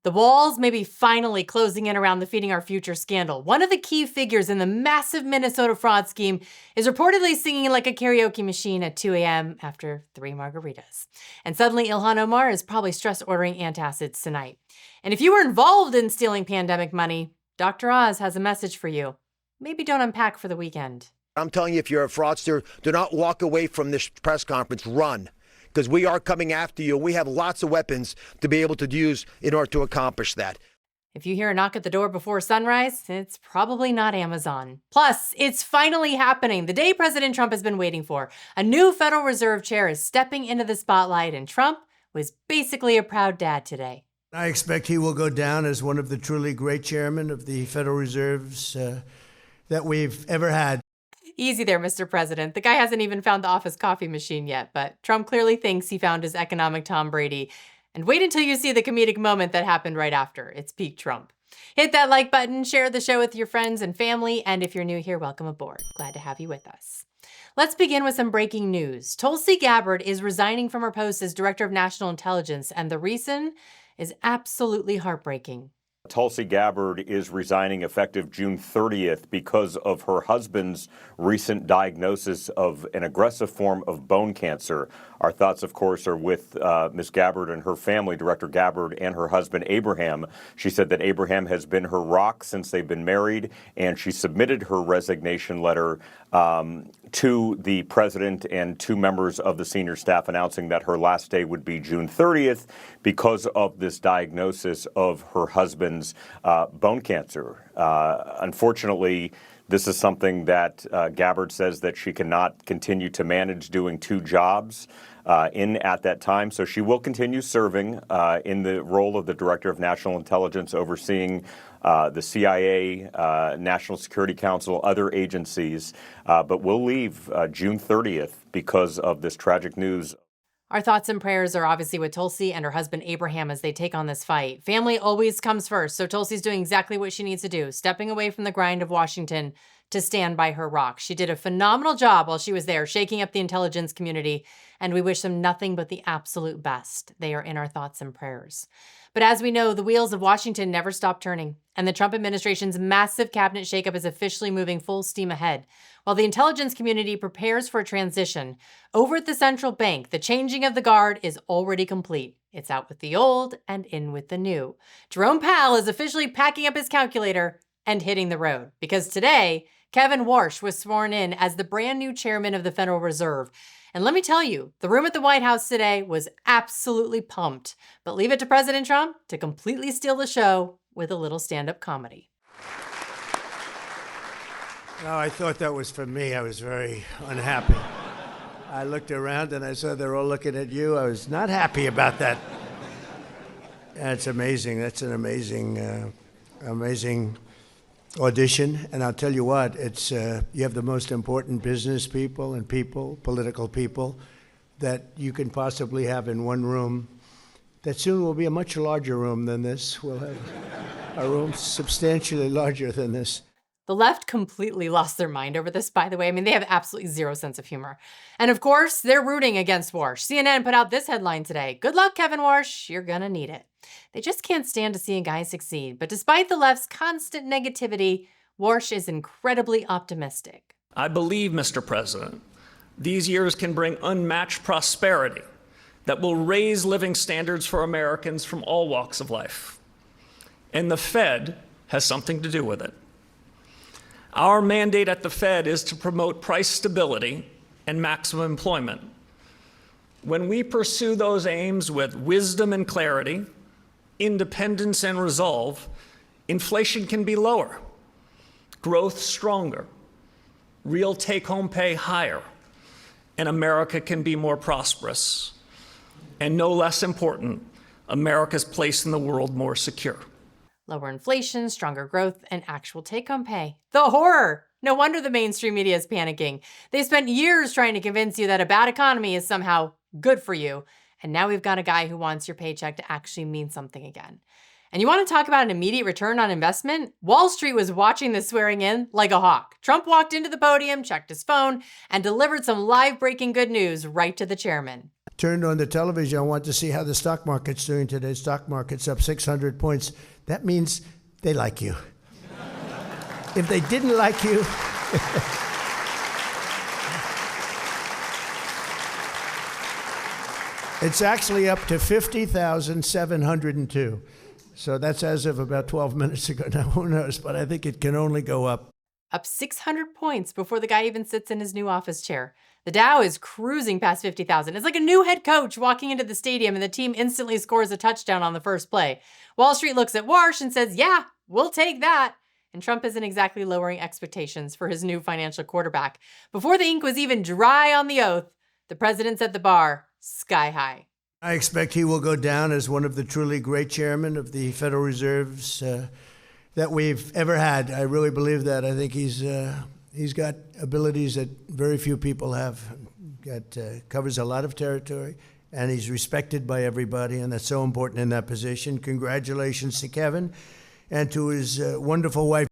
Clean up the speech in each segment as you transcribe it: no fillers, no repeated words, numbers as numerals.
The walls may be finally closing in around the Feeding Our Future scandal. One of the key figures in the massive Minnesota fraud scheme is reportedly singing like a karaoke machine at 2 a.m. after 3 margaritas. And suddenly Ilhan Omar is probably stress ordering antacids tonight. And if you were involved in stealing pandemic money, Dr. Oz has a message for you. Maybe don't unpack for the weekend. I'm telling you, if you're a fraudster, do not walk away from this press conference. Run. Because we are coming after you. We have lots of weapons to be able to use in order to accomplish that. If you hear a knock at the door before sunrise, it's probably not Amazon. Plus, it's finally happening. The day President Trump has been waiting for. A new Federal Reserve chair is stepping into the spotlight, and Trump was basically a proud dad today. I expect he will go down as one of the truly great chairmen of the Federal Reserves that we've ever had. Easy there, Mr. President. The guy hasn't even found the office coffee machine yet, but Trump clearly thinks he found his economic Tom Brady. And wait until you see the comedic moment that happened right after. It's peak Trump. Hit that like button, share the show with your friends and family, and if you're new here, welcome aboard. Glad to have you with us. Let's begin with some breaking news. Tulsi Gabbard is resigning from her post as Director of National Intelligence, and the reason is absolutely heartbreaking. Tulsi Gabbard is resigning effective June 30th because of her husband's recent diagnosis of an aggressive form of bone cancer. Our thoughts, of course, are with Ms. Gabbard and her family, Director Gabbard and her husband, Abraham. She said that Abraham has been her rock since they've been married, and she submitted her resignation letter to the president and 2 members of the senior staff, announcing that her last day would be June 30th because of this diagnosis of her husband's bone cancer. Unfortunately, this is something that Gabbard says that she cannot continue to manage doing 2 jobs at that time. So she will continue serving in the role of the Director of National Intelligence, overseeing the CIA, National Security Council, other agencies, but will leave June 30th because of this tragic news. Our thoughts and prayers are obviously with Tulsi and her husband Abraham as they take on this fight. Family always comes first, so Tulsi's doing exactly what she needs to do, stepping away from the grind of Washington to stand by her rock. She did a phenomenal job while she was there, shaking up the intelligence community, and we wish them nothing but the absolute best. They are in our thoughts and prayers. But as we know, the wheels of Washington never stop turning, and the Trump administration's massive cabinet shakeup is officially moving full steam ahead. While the intelligence community prepares for a transition, over at the central bank, the changing of the guard is already complete. It's out with the old and in with the new. Jerome Powell is officially packing up his calculator and hitting the road, because today, Kevin Warsh was sworn in as the brand new chairman of the Federal Reserve. And let me tell you, the room at the White House today was absolutely pumped. But leave it to President Trump to completely steal the show with a little stand-up comedy. No, I thought that was for me. I was very unhappy. I looked around and I saw they're all looking at you. I was not happy about that. That's amazing. That's an amazing, amazing audition. And I'll tell you what, it's you have the most important business people and political people that you can possibly have in one room that soon will be a much larger room than this. We'll have a room substantially larger than this. The left completely lost their mind over this, by the way. I mean, they have absolutely zero sense of humor. And of course, they're rooting against Warsh. CNN put out this headline today. Good luck, Kevin Warsh. You're gonna need it. They just can't stand to see a guy succeed. But despite the left's constant negativity, Warsh is incredibly optimistic. I believe, Mr. President, these years can bring unmatched prosperity that will raise living standards for Americans from all walks of life. And the Fed has something to do with it. Our mandate at the Fed is to promote price stability and maximum employment. When we pursue those aims with wisdom and clarity, independence and resolve, inflation can be lower, growth stronger, real take-home pay higher, and America can be more prosperous. And no less important, America's place in the world more secure. Lower inflation, stronger growth, and actual take-home pay. The horror! No wonder the mainstream media is panicking. They spent years trying to convince you that a bad economy is somehow good for you. And now we've got a guy who wants your paycheck to actually mean something again. And you want to talk about an immediate return on investment? Wall Street was watching the swearing in like a hawk. Trump walked into the podium, checked his phone, and delivered some live breaking good news right to the chairman. turned on the television. I wanted to see how the stock market's doing today. Stock market's up 600 points. That means they like you. If they didn't like you, it's actually up to 50,702. So that's as of about 12 minutes ago. Now, who knows? But I think it can only go up. Up 600 points before the guy even sits in his new office chair. The Dow is cruising past 50,000. It's like a new head coach walking into the stadium and the team instantly scores a touchdown on the first play. Wall Street looks at Warsh and says, yeah, we'll take that. And Trump isn't exactly lowering expectations for his new financial quarterback. Before the ink was even dry on the oath, the president set the bar sky high. I expect he will go down as one of the truly great chairmen of the Federal Reserves that we've ever had. I really believe that. I think he's got abilities that very few people have. Covers a lot of territory, and he's respected by everybody, and that's so important in that position. Congratulations to Kevin and to his wonderful wife.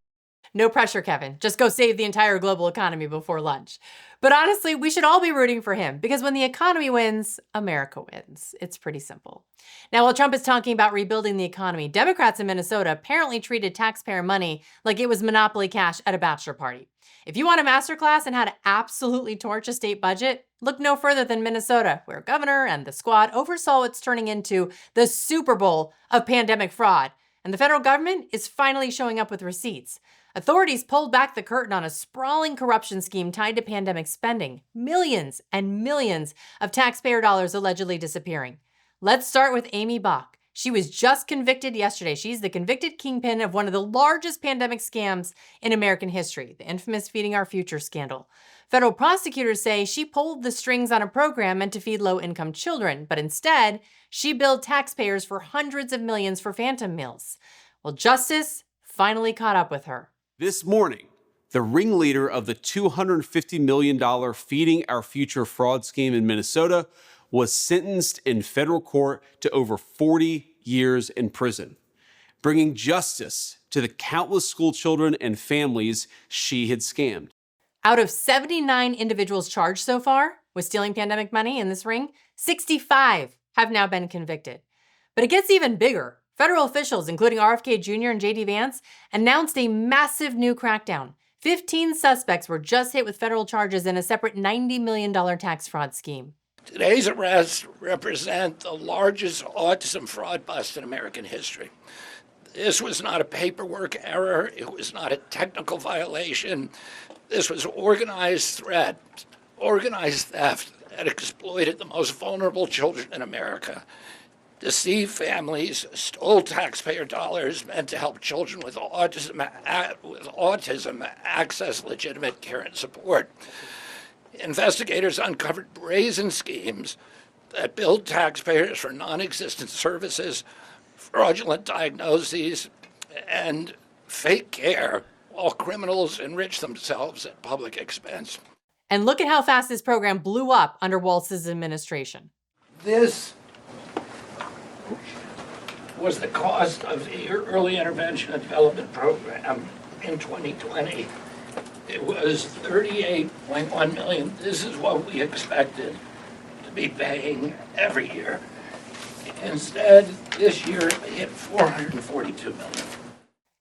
No pressure, Kevin. Just go save the entire global economy before lunch. But honestly, we should all be rooting for him because when the economy wins, America wins. It's pretty simple. Now, while Trump is talking about rebuilding the economy, Democrats in Minnesota apparently treated taxpayer money like it was Monopoly cash at a bachelor party. If you want a masterclass in how to absolutely torch a state budget, look no further than Minnesota, where governor and the squad oversaw what's turning into the Super Bowl of pandemic fraud. And the federal government is finally showing up with receipts. Authorities pulled back the curtain on a sprawling corruption scheme tied to pandemic spending. Millions and millions of taxpayer dollars allegedly disappearing. Let's start with Aimee Bock. She was just convicted yesterday. She's the convicted kingpin of one of the largest pandemic scams in American history, the infamous Feeding Our Future scandal. Federal prosecutors say she pulled the strings on a program meant to feed low-income children, but instead, she billed taxpayers for hundreds of millions for phantom meals. Well, justice finally caught up with her. This morning, the ringleader of the $250 million Feeding Our Future fraud scheme in Minnesota was sentenced in federal court to over 40 years in prison, bringing justice to the countless school children and families she had scammed. Out of 79 individuals charged so far with stealing pandemic money in this ring, 65 have now been convicted. But it gets even bigger. Federal officials, including RFK Jr. and J.D. Vance, announced a massive new crackdown. 15 suspects were just hit with federal charges in a separate $90 million tax fraud scheme. Today's arrests represent the largest autism fraud bust in American history. This was not a paperwork error. It was not a technical violation. This was organized threat, organized theft that exploited the most vulnerable children in America, deceived families, stole taxpayer dollars meant to help children with autism access legitimate care and support. Investigators uncovered brazen schemes that billed taxpayers for non-existent services, fraudulent diagnoses, and fake care, while criminals enriched themselves at public expense. And look at how fast this program blew up under Walz's administration. This was the cost of the Early Intervention and Development Program in 2020. It was $38.1 million. This is what we expected to be paying every year. Instead, this year it hit $442 million.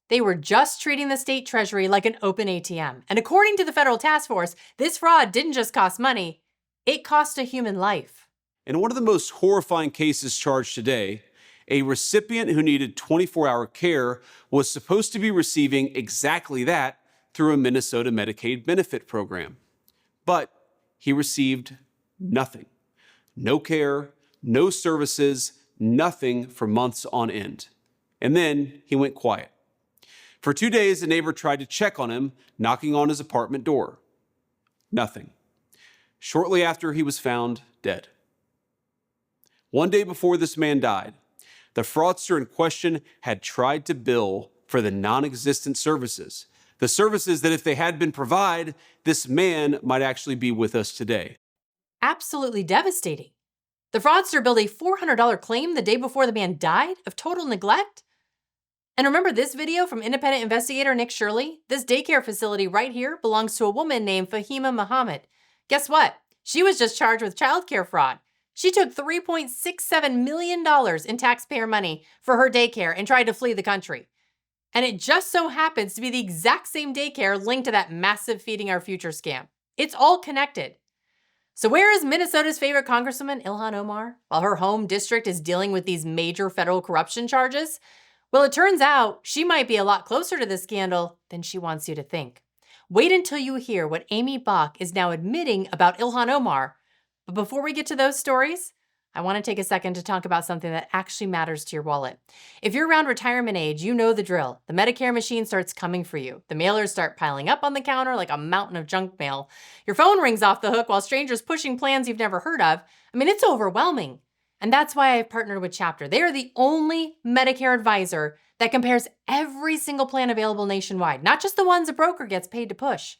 They were just treating the state treasury like an open ATM. And according to the federal task force, this fraud didn't just cost money, it cost a human life. In one of the most horrifying cases charged today, a recipient who needed 24-hour care was supposed to be receiving exactly that through a Minnesota Medicaid benefit program. But he received nothing. No care, no services, nothing for months on end. And then he went quiet. For 2 days, a neighbor tried to check on him, knocking on his apartment door. Nothing. Shortly after, he was found dead. One day before this man died, the fraudster in question had tried to bill for the non-existent services, the services that if they had been provided, this man might actually be with us today. Absolutely devastating. The fraudster billed a $400 claim the day before the man died of total neglect. And remember this video from independent investigator Nick Shirley? This daycare facility right here belongs to a woman named Fahima Muhammad. Guess what? She was just charged with childcare fraud. She took $3.67 million in taxpayer money for her daycare and tried to flee the country. And it just so happens to be the exact same daycare linked to that massive Feeding Our Future scam. It's all connected. So where is Minnesota's favorite Congresswoman, Ilhan Omar, while her home district is dealing with these major federal corruption charges? Well, it turns out she might be a lot closer to this scandal than she wants you to think. Wait until you hear what Aimee Bock is now admitting about Ilhan Omar. But before we get to those stories, I want to take a second to talk about something that actually matters to your wallet. If you're around retirement age, you know the drill. The Medicare machine starts coming for you. The mailers start piling up on the counter like a mountain of junk mail. Your phone rings off the hook while strangers pushing plans you've never heard of. I mean, it's overwhelming. And that's why I've partnered with Chapter. They are the only Medicare advisor that compares every single plan available nationwide, not just the ones a broker gets paid to push.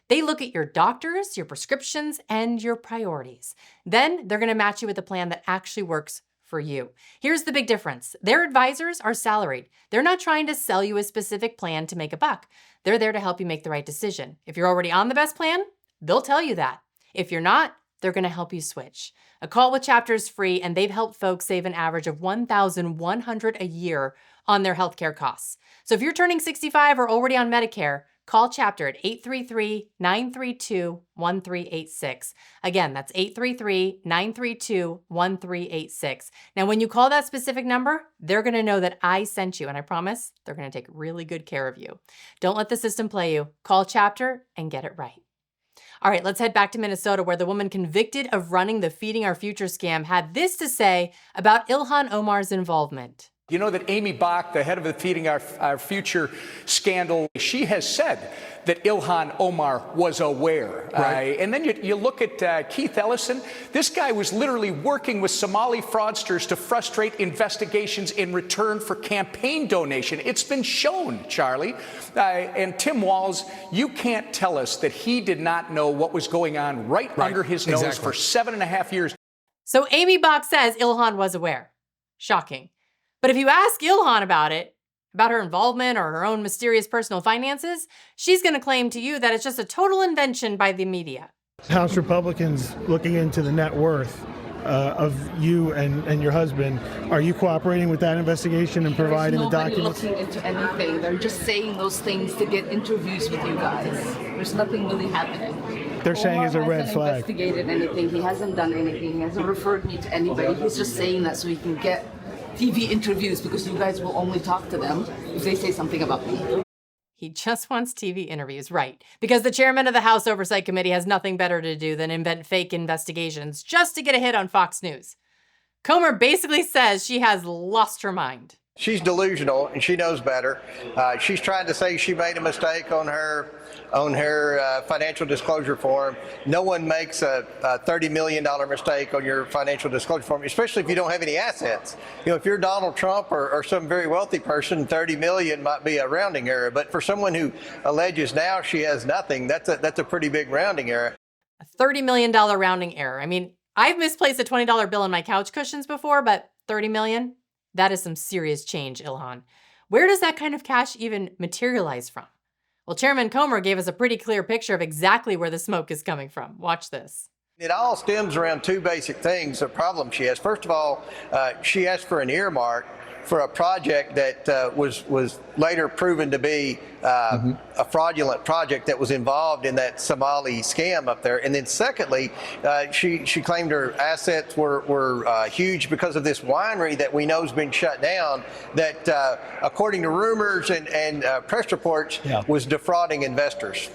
They look at your doctors, your prescriptions, and your priorities. Then they're going to match you with a plan that actually works for you. Here's the big difference. Their advisors are salaried. They're not trying to sell you a specific plan to make a buck. They're there to help you make the right decision. If you're already on the best plan, they'll tell you that. If you're not, they're going to help you switch. A call with Chapter is free, and they've helped folks save an average of $1,100 a year on their healthcare costs. So if you're turning 65 or already on Medicare, call Chapter at 833-932-1386. Again, that's 833-932-1386. Now, when you call that specific number, they're going to know that I sent you, and I promise they're going to take really good care of you. Don't let the system play you. Call Chapter and get it right. All right, let's head back to Minnesota, where the woman convicted of running the Feeding Our Future scam had this to say about Ilhan Omar's involvement. You know that Aimee Bock, the head of the Feeding Our Future scandal, she has said that Ilhan Omar was aware. Right. And then you look at Keith Ellison. This guy was literally working with Somali fraudsters to frustrate investigations in return for campaign donation. It's been shown, Charlie. And Tim Walz, you can't tell us that he did not know what was going on right under his nose for 7.5 years. So Aimee Bock says Ilhan was aware. Shocking. But if you ask Ilhan about it, about her involvement or her own mysterious personal finances, she's going to claim to you that it's just a total invention by the media. House Republicans looking into the net worth of you and your husband. Are you cooperating with that investigation and providing the documents? There's nobody looking into anything. They're just saying those things to get interviews with you guys. There's nothing really happening. They're saying it's a red flag. He hasn't investigated anything. He hasn't done anything. He hasn't referred me to anybody. He's just saying that so he can get TV interviews because you guys will only talk to them if they say something about me. He just wants TV interviews, right? Because the chairman of the House Oversight Committee has nothing better to do than invent fake investigations just to get a hit on Fox News. Comer basically says she has lost her mind. She's delusional and she knows better. She's trying to say she made a mistake on her financial disclosure form. No one makes a $30 million mistake on your financial disclosure form, especially if you don't have any assets. You know, if you're Donald Trump or some very wealthy person, 30 million might be a rounding error. But for someone who alleges now she has nothing, that's a pretty big rounding error. A $30 million rounding error. I mean, I've misplaced a $20 bill in my couch cushions before, but 30 million? That is some serious change, Ilhan. Where does that kind of cash even materialize from? Well, Chairman Comer gave us a pretty clear picture of exactly where the smoke is coming from. Watch this. It all stems around two basic things, the problem she has. First of all, she asked for an earmark for a project that was later proven to be a fraudulent project that was involved in that Somali scam up there. And then secondly, she claimed her assets were huge because of this winery that we know has been shut down that, according to rumors and press reports, was defrauding investors.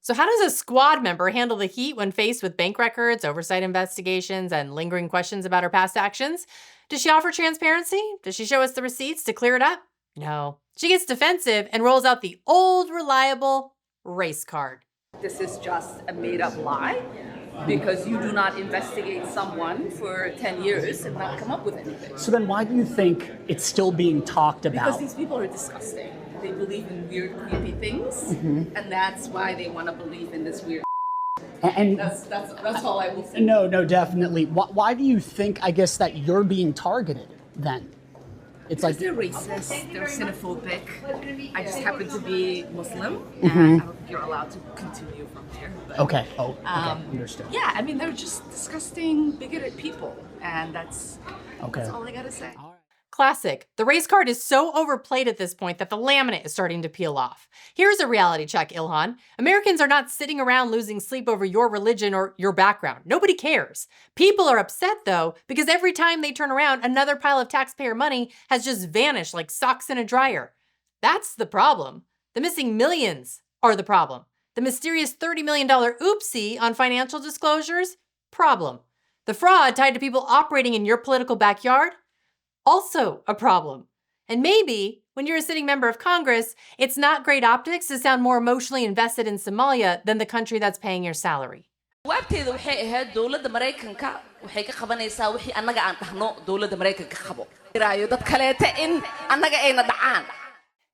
So how does a squad member handle the heat when faced with bank records, oversight investigations, and lingering questions about her past actions? Does she offer transparency? Does she show us the receipts to clear it up? No. She gets defensive and rolls out the old, reliable race card. This is just a made-up lie because you do not investigate someone for 10 years and not come up with anything. So then why do you think it's still being talked about? Because these people are disgusting. They believe in weird, creepy things, and that's why they want to believe in this weird. And that's all I will say. No, definitely. Why do you think, I guess, that you're being targeted then? It's like they're racist, they're xenophobic. I just happen to be Muslim, and I don't think you're allowed to continue from there. But, okay. Oh, okay. Understood. Yeah, I mean, they're just disgusting, bigoted people. And that's all I gotta say. Classic. The race card is so overplayed at this point that the laminate is starting to peel off. Here's a reality check, Ilhan. Americans are not sitting around losing sleep over your religion or your background. Nobody cares. People are upset, though, because every time they turn around, another pile of taxpayer money has just vanished like socks in a dryer. That's the problem. The missing millions are the problem. The mysterious $30 million oopsie on financial disclosures? Problem. The fraud tied to people operating in your political backyard? Also a problem. And maybe, when you're a sitting member of Congress, it's not great optics to sound more emotionally invested in Somalia than the country that's paying your salary. jawaabteedu waxay ahayd dowladda Mareykanka waxay ka qabanaysaa wixii annaga aan dhahno dowladda Mareykanka qabo. Iraayo dad kaleete in annaga ayna dhacaan.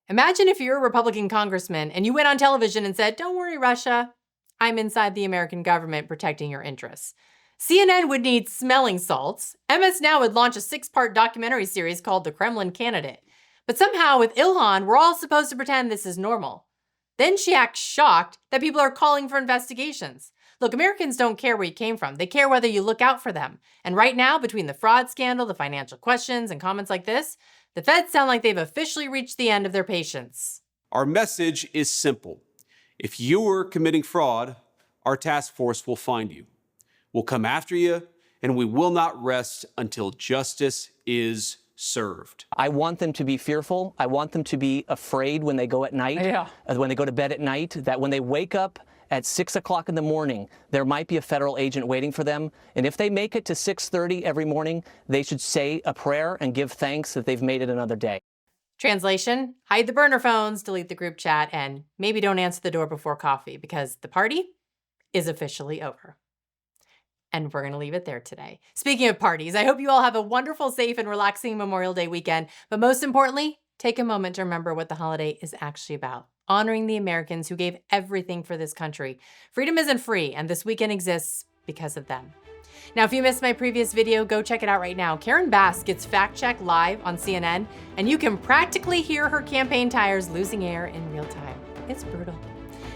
Imagine if you're a Republican congressman and you went on television and said, "Don't worry, Russia. I'm inside the American government protecting your interests." CNN would need smelling salts. MS Now would launch a 6-part documentary series called The Kremlin Candidate. But somehow with Ilhan, we're all supposed to pretend this is normal. Then she acts shocked that people are calling for investigations. Look, Americans don't care where you came from. They care whether you look out for them. And right now, between the fraud scandal, the financial questions, and comments like this, the feds sound like they've officially reached the end of their patience. Our message is simple. If you're committing fraud, our task force will find you. We'll come after you, and we will not rest until justice is served. I want them to be fearful. I want them to be afraid when they go at night, when they go to bed at night, that when they wake up at 6 o'clock in the morning, there might be a federal agent waiting for them. And if they make it to 6:30 every morning, they should say a prayer and give thanks that they've made it another day. Translation, hide the burner phones, delete the group chat, and maybe don't answer the door before coffee because the party is officially over. And we're going to leave it there today. Speaking of parties, I hope you all have a wonderful, safe, and relaxing Memorial Day weekend. But most importantly, take a moment to remember what the holiday is actually about. Honoring the Americans who gave everything for this country. Freedom isn't free, and this weekend exists because of them. Now, if you missed my previous video, go check it out right now. Karen Bass gets fact-checked live on CNN, and you can practically hear her campaign tires losing air in real time. It's brutal.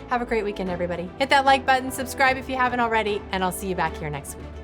Have a great weekend, everybody. Hit that like button, subscribe if you haven't already, and I'll see you back here next week.